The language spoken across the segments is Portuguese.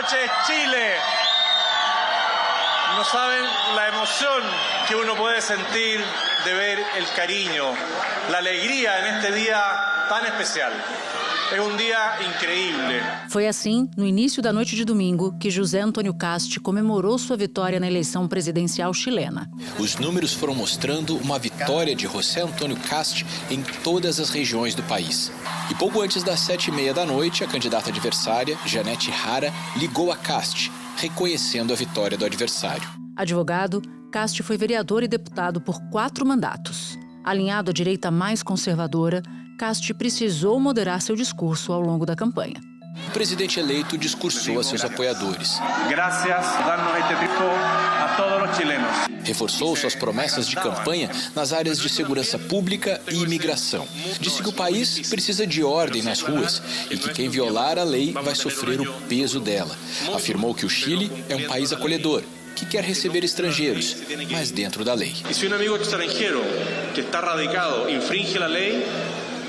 noches, Chile. No saben la emoción que uno puede sentir de ver el cariño, la alegría en este día tan especial. É um dia incrível. Foi assim, no início da noite de domingo, que José Antônio Cast comemorou sua vitória na eleição presidencial chilena. Os números foram mostrando uma vitória de José Antônio Cast em todas as regiões do país. E pouco antes das 7h30 da noite, a candidata adversária, Janete Jara, ligou a Cast, reconhecendo a vitória do adversário. Advogado, Cast foi vereador e deputado por 4 mandatos. Alinhado à direita mais conservadora, Cast precisou moderar seu discurso ao longo da campanha. O presidente eleito discursou a seus apoiadores. Reforçou suas promessas de campanha nas áreas de segurança pública e imigração. Disse que o país precisa de ordem nas ruas e que quem violar a lei vai sofrer o peso dela. Afirmou que o Chile é um país acolhedor, que quer receber estrangeiros, mas dentro da lei. E se um amigo estrangeiro que está radicado infringe a lei,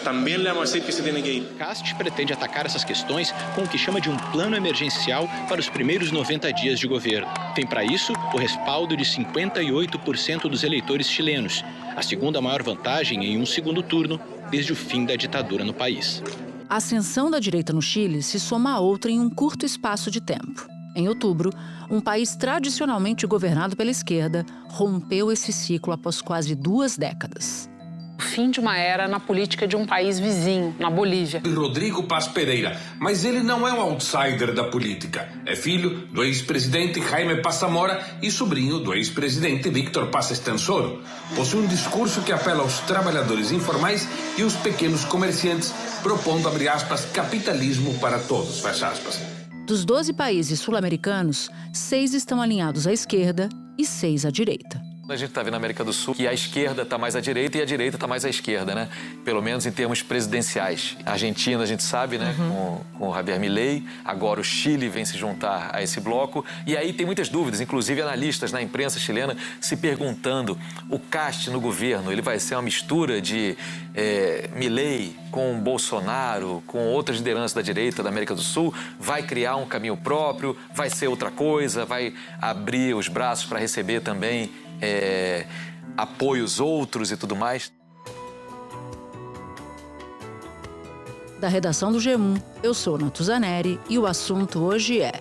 também lhe vamos dizer que se tem que ir. Cast pretende atacar essas questões com o que chama de um plano emergencial para os primeiros 90 dias de governo. Tem para isso o respaldo de 58% dos eleitores chilenos, a segunda maior vantagem em um segundo turno desde o fim da ditadura no país. A ascensão da direita no Chile se soma a outra em um curto espaço de tempo. Em outubro, um país tradicionalmente governado pela esquerda rompeu esse ciclo após quase 2 décadas. O fim de uma era na política de um país vizinho, na Bolívia. Rodrigo Paz Pereira, mas ele não é um outsider da política. É filho do ex-presidente Jaime Paz Zamora e sobrinho do ex-presidente Víctor Paz Estenssoro. Possui um discurso que apela aos trabalhadores informais e os pequenos comerciantes, propondo, abre aspas, capitalismo para todos, fecha aspas. Dos 12 países sul-americanos, 6 estão alinhados à esquerda e 6 à direita. A gente está vendo na América do Sul que a esquerda está mais à direita e a direita está mais à esquerda, né? Pelo menos em termos presidenciais. A Argentina, a gente sabe, né? Com o Javier Milei. Agora o Chile vem se juntar a esse bloco. E aí tem muitas dúvidas, inclusive analistas na imprensa chilena se perguntando: o Cast no governo, ele vai ser uma mistura de Milei com Bolsonaro, com outras lideranças da direita da América do Sul? Vai criar um caminho próprio? Vai ser outra coisa? Vai abrir os braços para receber também apoios outros e tudo mais? Da redação do G1, eu sou Natuzaneri e o assunto hoje é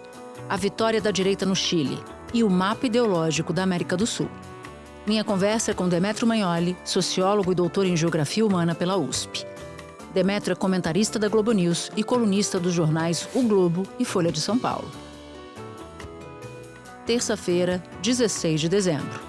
a vitória da direita no Chile e o mapa ideológico da América do Sul. Minha conversa é com Demetrio Magnoli, sociólogo e doutor em Geografia Humana pela USP. Demetrio é comentarista da Globo News e colunista dos jornais O Globo e Folha de São Paulo. Terça-feira, 16 de dezembro.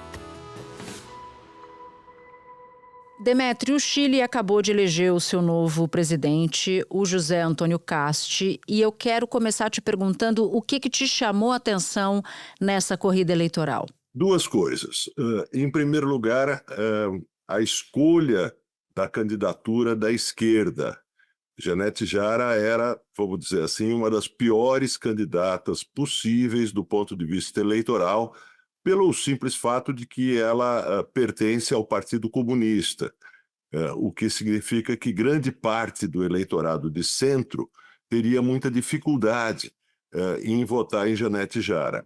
Demetrio, o Chile acabou de eleger o seu novo presidente, o José Antônio Cast, e eu quero começar te perguntando o que te chamou a atenção nessa corrida eleitoral. 2 coisas. Em primeiro lugar, a escolha da candidatura da esquerda. Janete Jara era, vamos dizer assim, uma das piores candidatas possíveis do ponto de vista eleitoral, pelo simples fato de que ela pertence ao Partido Comunista, o que significa que grande parte do eleitorado de centro teria muita dificuldade em votar em Janete Jara.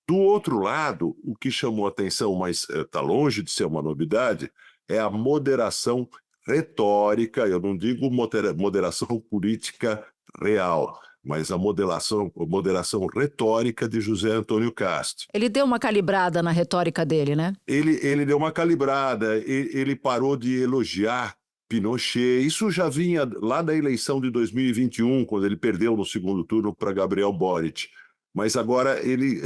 Do outro lado, o que chamou a atenção, mas está longe de ser uma novidade, é a moderação retórica, eu não digo moderação política real, mas a moderação retórica de José Antônio Cast. Ele deu uma calibrada na retórica dele, né? Ele deu uma calibrada, ele parou de elogiar Pinochet. Isso já vinha lá da eleição de 2021, quando ele perdeu no segundo turno para Gabriel Boric. Mas agora ele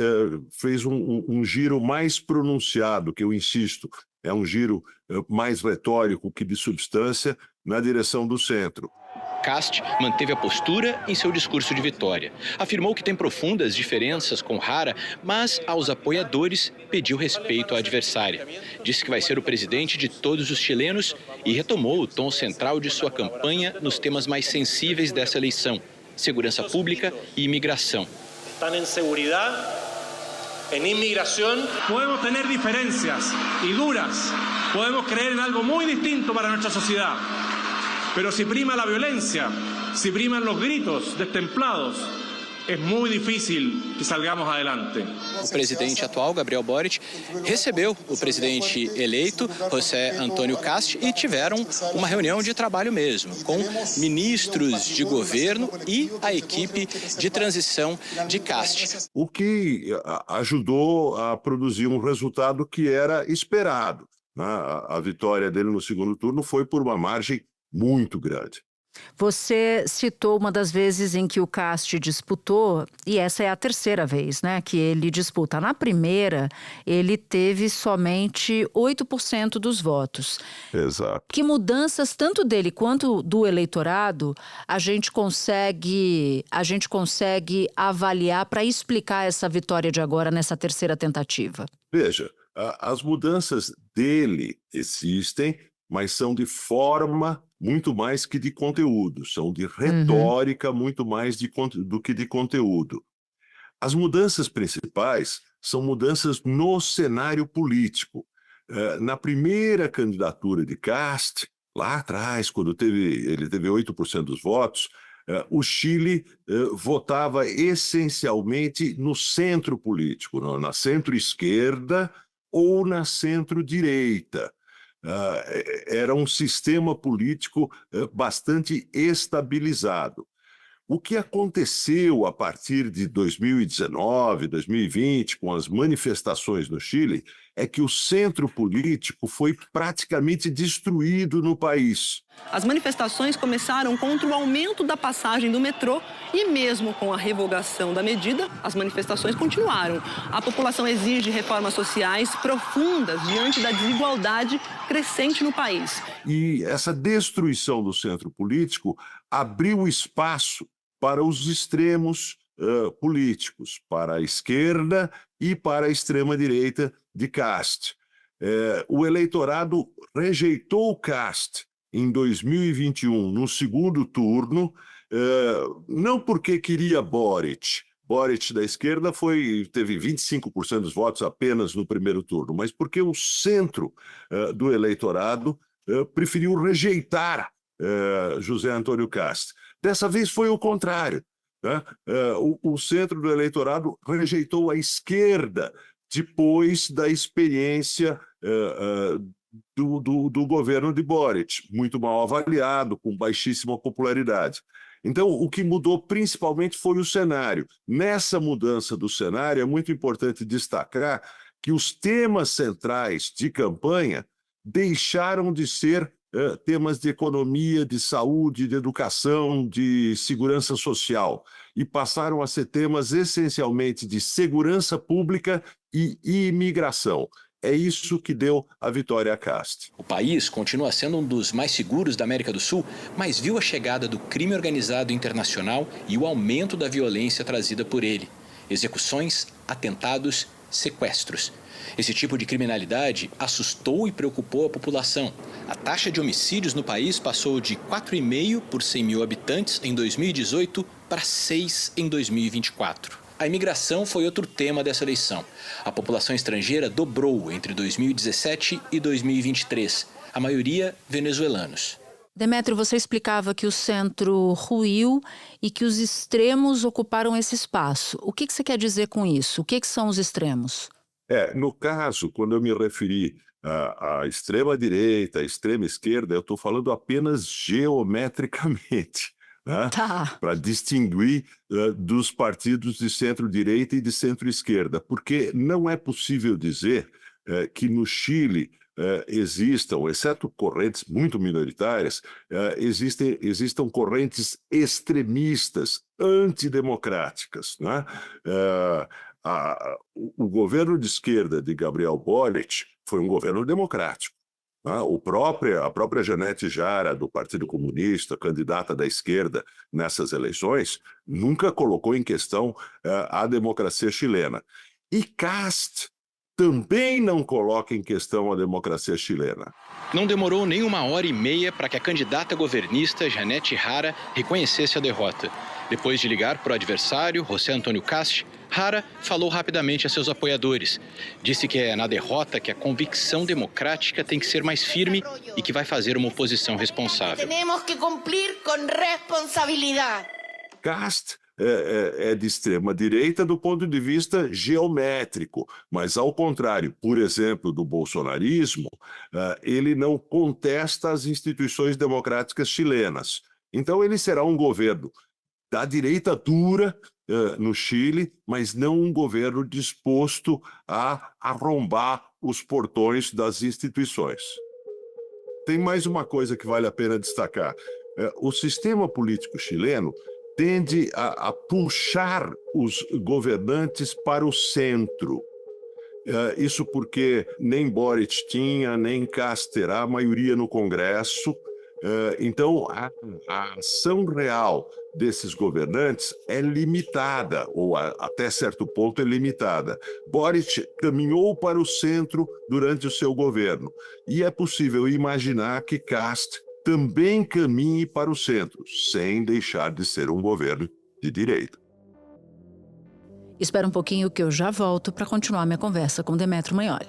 fez um giro mais pronunciado, que eu insisto, é um giro mais retórico que de substância na direção do centro. Cast manteve a postura em seu discurso de vitória. Afirmou que tem profundas diferenças com Jara, mas aos apoiadores pediu respeito à adversária. Disse que vai ser o presidente de todos os chilenos e retomou o tom central de sua campanha nos temas mais sensíveis dessa eleição: segurança pública e imigração. Estão em segurança, em imigração. Podemos ter diferenças e duras. Podemos creer em algo muito distinto para nossa sociedade. Pero si prima la violencia, si priman los gritos destemplados, es muy difícil que salgamos adelante. O presidente atual, Gabriel Boric, recebeu o presidente eleito, José Antônio Cast, e tiveram uma reunião de trabalho mesmo, com ministros de governo e a equipe de transição de Cast. O que ajudou a produzir um resultado que era esperado, né? A vitória dele no segundo turno foi por uma margem muito grande. Você citou uma das vezes em que o Cast disputou, e essa é a terceira vez, né, que ele disputa. Na primeira, ele teve somente 8% dos votos. Exato. Que mudanças, tanto dele quanto do eleitorado, a gente consegue avaliar para explicar essa vitória de agora nessa terceira tentativa? Veja, as mudanças dele existem, mas são de forma muito mais que de conteúdo, são de retórica muito mais do que de conteúdo. As mudanças principais são mudanças no cenário político. Na primeira candidatura de Cast, lá atrás, quando ele teve 8% dos votos, o Chile votava essencialmente no centro político, na centro-esquerda ou na centro-direita. Era um sistema político bastante estabilizado. O que aconteceu a partir de 2019, 2020, com as manifestações no Chile, é que o centro político foi praticamente destruído no país. As manifestações começaram contra o aumento da passagem do metrô e mesmo com a revogação da medida, as manifestações continuaram. A população exige reformas sociais profundas diante da desigualdade crescente no país. E essa destruição do centro político abriu espaço para os extremos políticos, para a esquerda e para a extrema-direita de Cast. O eleitorado rejeitou Cast em 2021, no segundo turno, não porque queria Boric. Boric da esquerda teve 25% dos votos apenas no primeiro turno, mas porque o centro do eleitorado preferiu rejeitar José Antônio Cast. Dessa vez foi o contrário, né? O centro do eleitorado rejeitou a esquerda depois da experiência do governo de Boric, muito mal avaliado, com baixíssima popularidade. Então, o que mudou principalmente foi o cenário. Nessa mudança do cenário, é muito importante destacar que os temas centrais de campanha deixaram de ser temas de economia, de saúde, de educação, de segurança social, e passaram a ser temas essencialmente de segurança pública e imigração. É isso que deu a vitória a Cast. O país continua sendo um dos mais seguros da América do Sul, mas viu a chegada do crime organizado internacional e o aumento da violência trazida por ele. Execuções, atentados, sequestros. Esse tipo de criminalidade assustou e preocupou a população. A taxa de homicídios no país passou de 4,5 por 100 mil habitantes em 2018 para 6 em 2024. A imigração foi outro tema dessa eleição. A população estrangeira dobrou entre 2017 e 2023, a maioria venezuelanos. Demétrio, você explicava que o centro ruiu e que os extremos ocuparam esse espaço. O que você quer dizer com isso? O que são os extremos? No caso, quando eu me referi à extrema-direita, à extrema-esquerda, eu estou falando apenas geometricamente, né? Tá. Para distinguir dos partidos de centro-direita e de centro-esquerda, porque não é possível dizer que no Chile existam, exceto correntes muito minoritárias, existam correntes extremistas, antidemocráticas, né? O governo de esquerda de Gabriel Boric foi um governo democrático. A própria Janete Jara, do Partido Comunista, candidata da esquerda nessas eleições, nunca colocou em questão a democracia chilena. E Cast também não coloca em questão a democracia chilena. Não demorou nem 1h30 para que a candidata governista Janete Jara reconhecesse a derrota. Depois de ligar para o adversário, José Antônio Cast, Jara falou rapidamente a seus apoiadores. Disse que é na derrota que a convicção democrática tem que ser mais firme e que vai fazer uma oposição responsável. Temos que cumprir com responsabilidade. Cast é de extrema-direita do ponto de vista geométrico, mas, ao contrário, por exemplo, do bolsonarismo, ele não contesta as instituições democráticas chilenas. Então, ele será um governo da direita dura no Chile, mas não um governo disposto a arrombar os portões das instituições. Tem mais uma coisa que vale a pena destacar. O sistema político chileno tende a puxar os governantes para o centro. Isso porque nem Boric tinha, nem Kast terá a maioria no Congresso. Então, a ação real desses governantes é limitada, ou até certo ponto é limitada. Boric caminhou para o centro durante o seu governo, e é possível imaginar que Kast também caminhe para o centro, sem deixar de ser um governo de direita. Espera um pouquinho que eu já volto para continuar minha conversa com Demetrio Magnoli.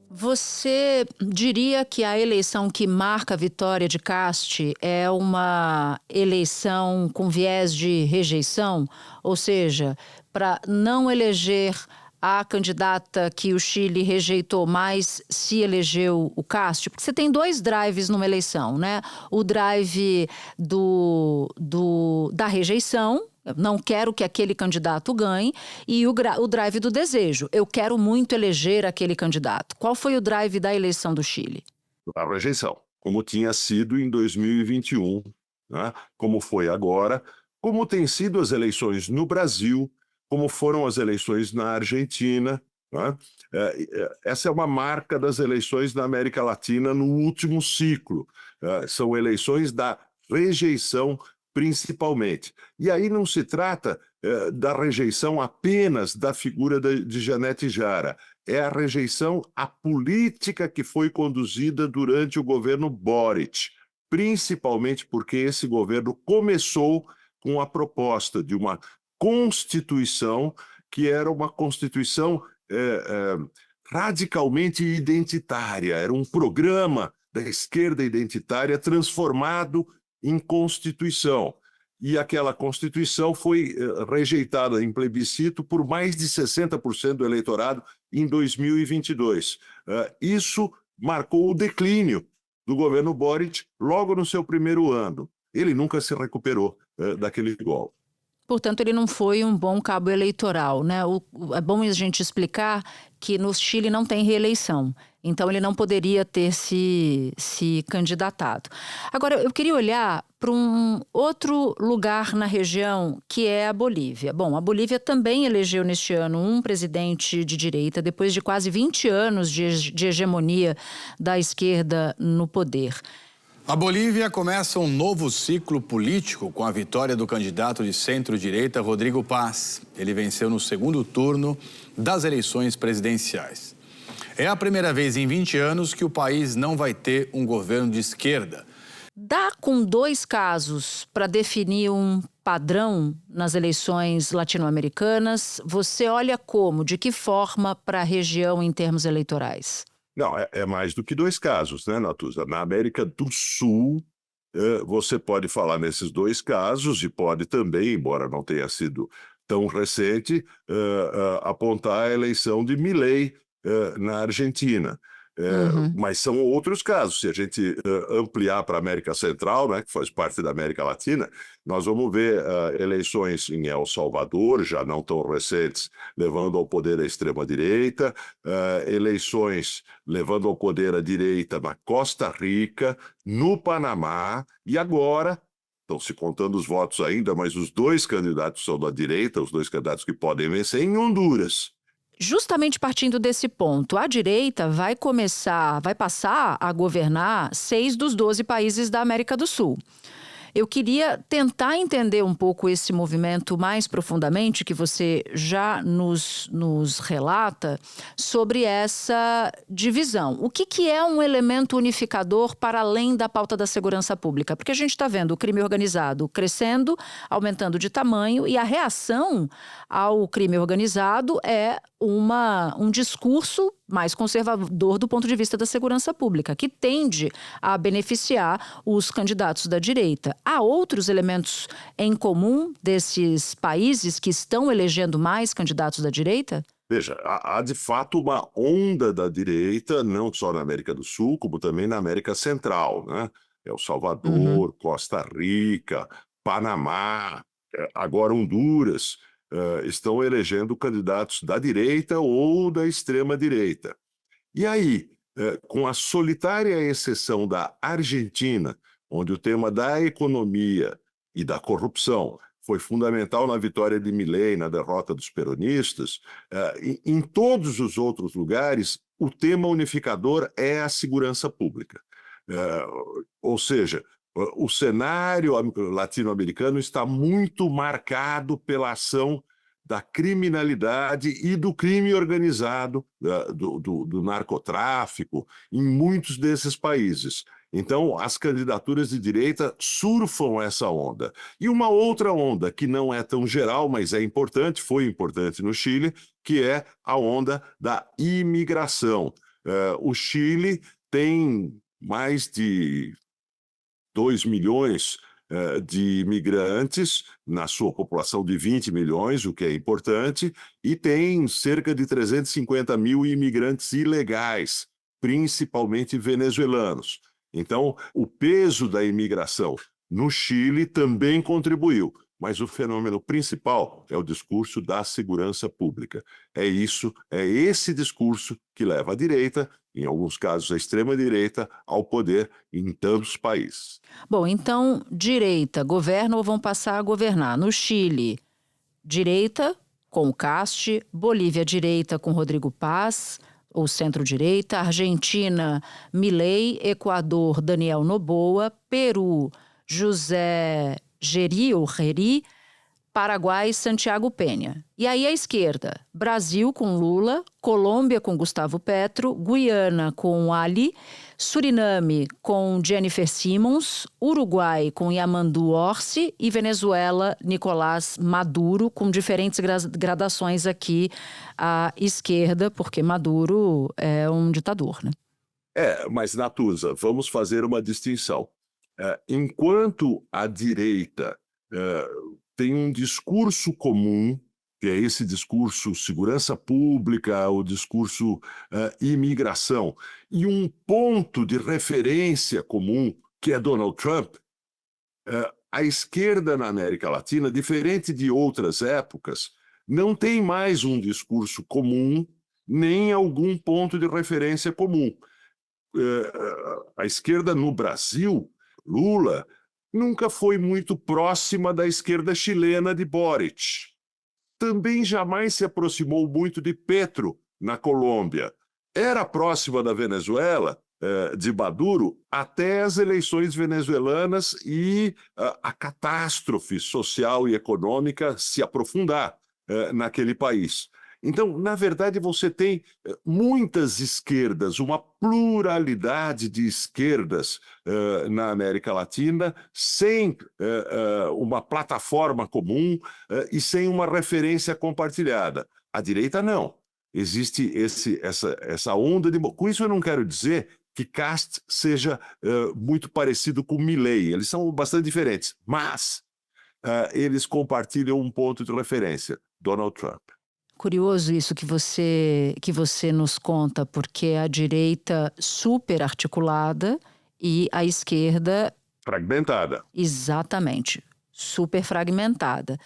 Você diria que a eleição que marca a vitória de Kast é uma eleição com viés de rejeição? Ou seja, para não eleger a candidata que o Chile rejeitou, mas se elegeu o Kast? Porque você tem dois drives numa eleição, né? O drive da rejeição, não quero que aquele candidato ganhe, e o drive do desejo, eu quero muito eleger aquele candidato. Qual foi o drive da eleição do Chile? A rejeição, como tinha sido em 2021, né? Como foi agora, como têm sido as eleições no Brasil, como foram as eleições na Argentina, né? Essa é uma marca das eleições na América Latina no último ciclo. São eleições da rejeição, principalmente. E aí não se trata da rejeição apenas da figura de Janete Jara, é a rejeição à política que foi conduzida durante o governo Boric, principalmente porque esse governo começou com a proposta de uma Constituição que era uma Constituição radicalmente identitária, era um programa da esquerda identitária transformado em Constituição. E aquela Constituição foi rejeitada em plebiscito por mais de 60% do eleitorado em 2022. Isso marcou o declínio do governo Boric logo no seu primeiro ano. Ele nunca se recuperou daquele golpe. Portanto, ele não foi um bom cabo eleitoral, né? É bom a gente explicar que no Chile não tem reeleição. Então, ele não poderia ter se candidatado. Agora, eu queria olhar para um outro lugar na região, que é a Bolívia. Bom, a Bolívia também elegeu neste ano um presidente de direita, depois de quase 20 anos de hegemonia da esquerda no poder. A Bolívia começa um novo ciclo político com a vitória do candidato de centro-direita, Rodrigo Paz. Ele venceu no segundo turno das eleições presidenciais. É a primeira vez em 20 anos que o país não vai ter um governo de esquerda. Dá com dois casos para definir um padrão nas eleições latino-americanas? Você olha como, de que forma para a região em termos eleitorais? Não, é mais do que dois casos, né, Natuza? Na América do Sul, você pode falar nesses dois casos e pode também, embora não tenha sido tão recente, apontar a eleição de Milei na Argentina. Mas são outros casos. Se a gente ampliar para a América Central, né, que faz parte da América Latina, nós vamos ver eleições em El Salvador, já não tão recentes, levando ao poder a extrema-direita, eleições levando ao poder a direita na Costa Rica, no Panamá, e agora, estão se contando os votos ainda, mas os dois candidatos são da direita, os dois candidatos que podem vencer, em Honduras. Justamente partindo desse ponto, a direita vai passar a governar 6 dos 12 países da América do Sul. Eu queria tentar entender um pouco esse movimento mais profundamente, que você já nos relata, sobre essa divisão. O que é um elemento unificador para além da pauta da segurança pública? Porque a gente está vendo o crime organizado crescendo, aumentando de tamanho, e a reação ao crime organizado é um discurso mais conservador do ponto de vista da segurança pública, que tende a beneficiar os candidatos da direita. Há outros elementos em comum desses países que estão elegendo mais candidatos da direita? Veja, há de fato uma onda da direita, não só na América do Sul, como também na América Central, né? El Salvador, Costa Rica, Panamá, agora Honduras, estão elegendo candidatos da direita ou da extrema-direita. E aí, com a solitária exceção da Argentina, onde o tema da economia e da corrupção foi fundamental na vitória de Milei, na derrota dos peronistas, em todos os outros lugares, o tema unificador é a segurança pública. Ou seja, o cenário latino-americano está muito marcado pela ação da criminalidade e do crime organizado, do narcotráfico, em muitos desses países. Então, as candidaturas de direita surfam essa onda. E uma outra onda, que não é tão geral, mas é importante, foi importante no Chile, que é a onda da imigração. O Chile tem mais de 2 milhões de imigrantes, na sua população de 20 milhões, o que é importante, e tem cerca de 350 mil imigrantes ilegais, principalmente venezuelanos. Então, o peso da imigração no Chile também contribuiu, mas o fenômeno principal é o discurso da segurança pública. É esse discurso que leva a direita, em alguns casos a extrema-direita, ao poder em tantos países. Bom, então, direita governa ou vão passar a governar? No Chile, direita com o Cast, Bolívia, direita com Rodrigo Paz, ou centro-direita, Argentina, Milei, Equador, Daniel Noboa, Peru, José Geri ou Geri, Paraguai, Santiago Peña. E aí a esquerda, Brasil com Lula, Colômbia com Gustavo Petro, Guiana com Ali, Suriname com Jennifer Simmons, Uruguai com Yamandu Orsi e Venezuela, Nicolás Maduro, com diferentes gradações aqui à esquerda, porque Maduro é um ditador, né? Mas, Natuza, vamos fazer uma distinção. Enquanto a direita tem um discurso comum, que é esse discurso segurança pública, o discurso imigração, e um ponto de referência comum, que é Donald Trump, a esquerda na América Latina, diferente de outras épocas, não tem mais um discurso comum, nem algum ponto de referência comum. A esquerda no Brasil, Lula, nunca foi muito próxima da esquerda chilena de Boric. Também jamais se aproximou muito de Petro, na Colômbia. Era próxima da Venezuela, de Maduro, até as eleições venezuelanas e a catástrofe social e econômica se aprofundar naquele país. Então, na verdade, você tem muitas esquerdas, uma pluralidade de esquerdas na América Latina, sem uma plataforma comum e sem uma referência compartilhada. A direita, não. Existe essa onda de... Com isso, eu não quero dizer que Cast seja muito parecido com Milei. Eles são bastante diferentes, mas eles compartilham um ponto de referência, Donald Trump. Curioso isso que você nos conta, porque a direita super articulada e a esquerda... fragmentada. Exatamente, super fragmentada.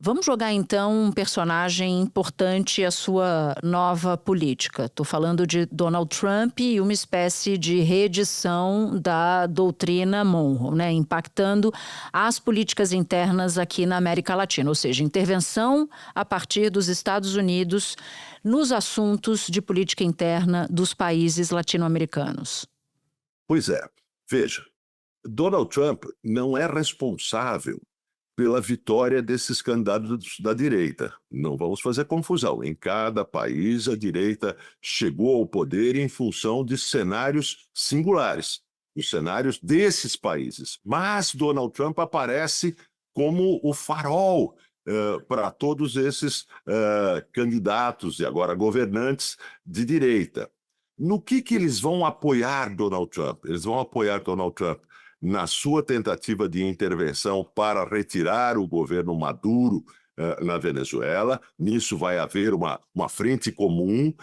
Vamos jogar então um personagem importante à sua nova política. Estou falando de Donald Trump e uma espécie de reedição da doutrina Monroe, né? Impactando as políticas internas aqui na América Latina, ou seja, intervenção a partir dos Estados Unidos nos assuntos de política interna dos países latino-americanos. Pois é. Veja, Donald Trump não é responsável pela vitória desses candidatos da direita. Não vamos fazer confusão. Em cada país, a direita chegou ao poder em função de cenários singulares, os cenários desses países. Mas Donald Trump aparece como o farol para todos esses candidatos e agora governantes de direita. No que eles vão apoiar Donald Trump? Eles vão apoiar Donald Trump na sua tentativa de intervenção para retirar o governo Maduro na Venezuela. Nisso vai haver uma frente comum.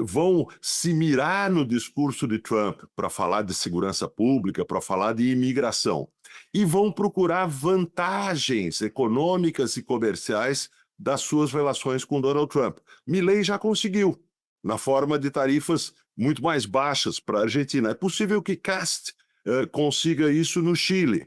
Vão se mirar no discurso de Trump para falar de segurança pública, para falar de imigração. E vão procurar vantagens econômicas e comerciais das suas relações com Donald Trump. Milei já conseguiu, na forma de tarifas muito mais baixas para a Argentina. É possível que Cast consiga isso no Chile.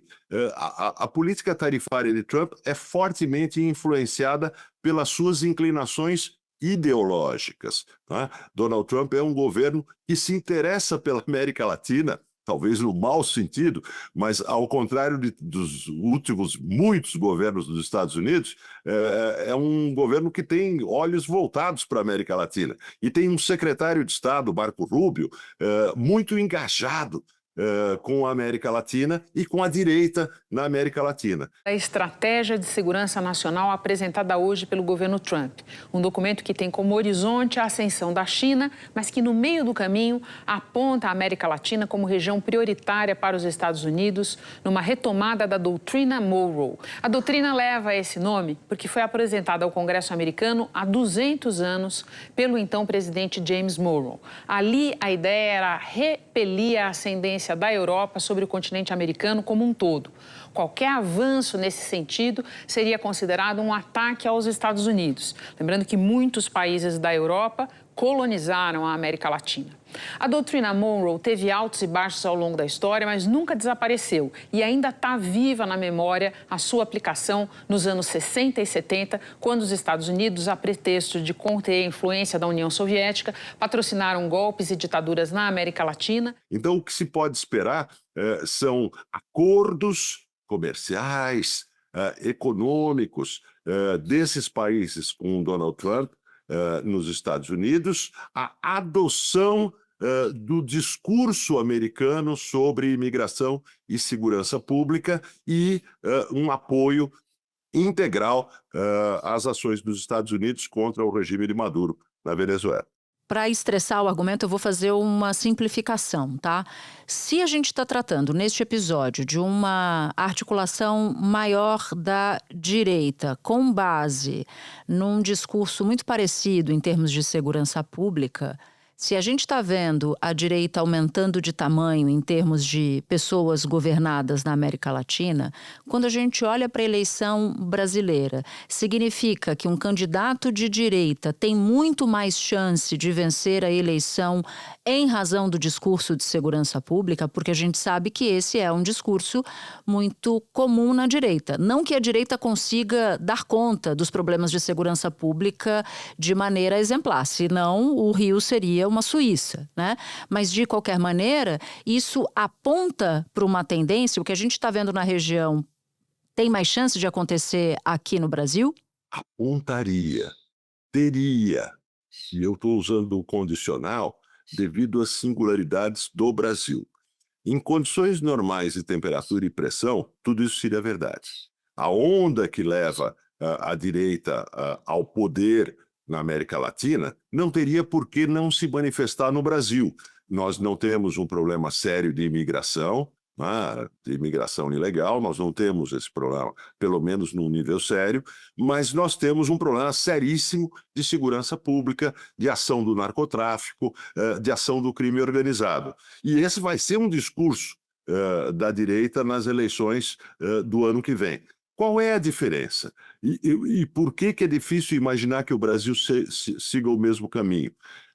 A política tarifária de Trump é fortemente influenciada pelas suas inclinações ideológicas. Tá? Donald Trump é um governo que se interessa pela América Latina, talvez no mau sentido, mas ao contrário dos últimos muitos governos dos Estados Unidos, é um governo que tem olhos voltados para a América Latina. E tem um secretário de Estado, Marco Rubio, muito engajado com a América Latina e com a direita na América Latina. A Estratégia de Segurança Nacional apresentada hoje pelo governo Trump. Um documento que tem como horizonte a ascensão da China, mas que no meio do caminho aponta a América Latina como região prioritária para os Estados Unidos, numa retomada da doutrina Monroe. A doutrina leva esse nome porque foi apresentada ao Congresso americano há 200 anos pelo então presidente James Monroe. Ali a ideia era repelir a ascendência da Europa sobre o continente americano como um todo. Qualquer avanço nesse sentido seria considerado um ataque aos Estados Unidos. Lembrando que muitos países da Europa colonizaram a América Latina. A doutrina Monroe teve altos e baixos ao longo da história, mas nunca desapareceu e ainda está viva na memória a sua aplicação nos anos 60 e 70, quando os Estados Unidos, a pretexto de conter a influência da União Soviética, patrocinaram golpes e ditaduras na América Latina. Então, o que se pode esperar são acordos comerciais, econômicos desses países com Donald Trump nos Estados Unidos, a adoção do discurso americano sobre imigração e segurança pública e um apoio integral às ações dos Estados Unidos contra o regime de Maduro na Venezuela. Para estressar o argumento, eu vou fazer uma simplificação, tá? Se a gente está tratando, neste episódio, de uma articulação maior da direita, com base num discurso muito parecido em termos de segurança pública, se a gente está vendo a direita aumentando de tamanho em termos de pessoas governadas na América Latina, quando a gente olha para a eleição brasileira, significa que um candidato de direita tem muito mais chance de vencer a eleição em razão do discurso de segurança pública, porque a gente sabe que esse é um discurso muito comum na direita. Não que a direita consiga dar conta dos problemas de segurança pública de maneira exemplar, senão o Rio seria uma Suíça, né? Mas, de qualquer maneira, isso aponta para uma tendência. O que a gente está vendo na região tem mais chance de acontecer aqui no Brasil? Apontaria, teria, e eu estou usando o condicional devido às singularidades do Brasil. Em condições normais de temperatura e pressão, tudo isso seria verdade. A onda que leva a direita ao poder na América Latina, não teria por que não se manifestar no Brasil. Nós não temos um problema sério de imigração ilegal, nós não temos esse problema, pelo menos num nível sério, mas nós temos um problema seríssimo de segurança pública, de ação do narcotráfico, de ação do crime organizado. E esse vai ser um discurso da direita nas eleições do ano que vem. Qual é a diferença? E por que é difícil imaginar que o Brasil siga o mesmo caminho?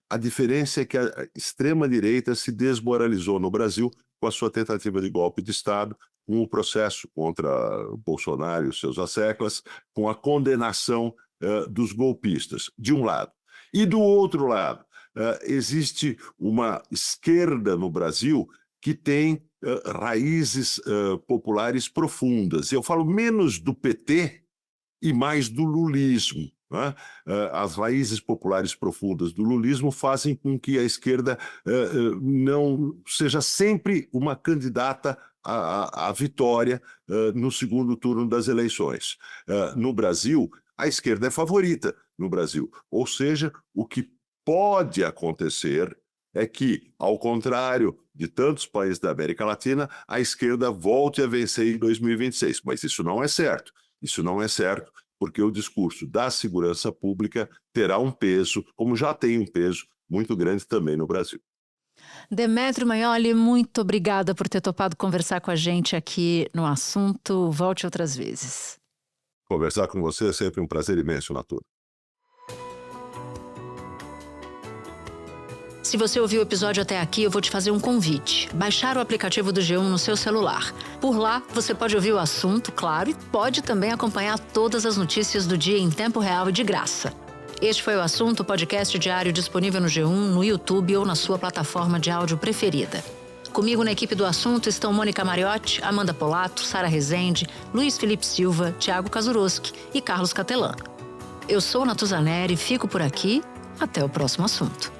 A diferença é que a extrema-direita se desmoralizou no Brasil com a sua tentativa de golpe de Estado, com o processo contra Bolsonaro e os seus asseclas, com a condenação dos golpistas, de um lado. E do outro lado, existe uma esquerda no Brasil que tem raízes populares profundas. Eu falo menos do PT e mais do lulismo. Né? As raízes populares profundas do lulismo fazem com que a esquerda não seja sempre uma candidata a vitória no segundo turno das eleições. No Brasil, a esquerda é favorita no Brasil. Ou seja, o que pode acontecer é que, ao contrário de tantos países da América Latina, a esquerda volte a vencer em 2026. Mas isso não é certo. Isso não é certo, porque o discurso da segurança pública terá um peso, como já tem um peso muito grande também no Brasil. Demetrio Magnoli, muito obrigada por ter topado conversar com a gente aqui no Assunto. Volte outras vezes. Conversar com você é sempre um prazer imenso, Natura. Se você ouviu o episódio até aqui, eu vou te fazer um convite. Baixar o aplicativo do G1 no seu celular. Por lá, você pode ouvir o assunto, claro, e pode também acompanhar todas as notícias do dia em tempo real e de graça. Este foi o Assunto, podcast diário disponível no G1, no YouTube ou na sua plataforma de áudio preferida. Comigo na equipe do Assunto estão Mônica Mariotti, Amanda Polato, Sara Rezende, Luiz Felipe Silva, Thiago Kazuroski e Carlos Catelan. Eu sou Natuzaneri, fico por aqui. Até o próximo assunto.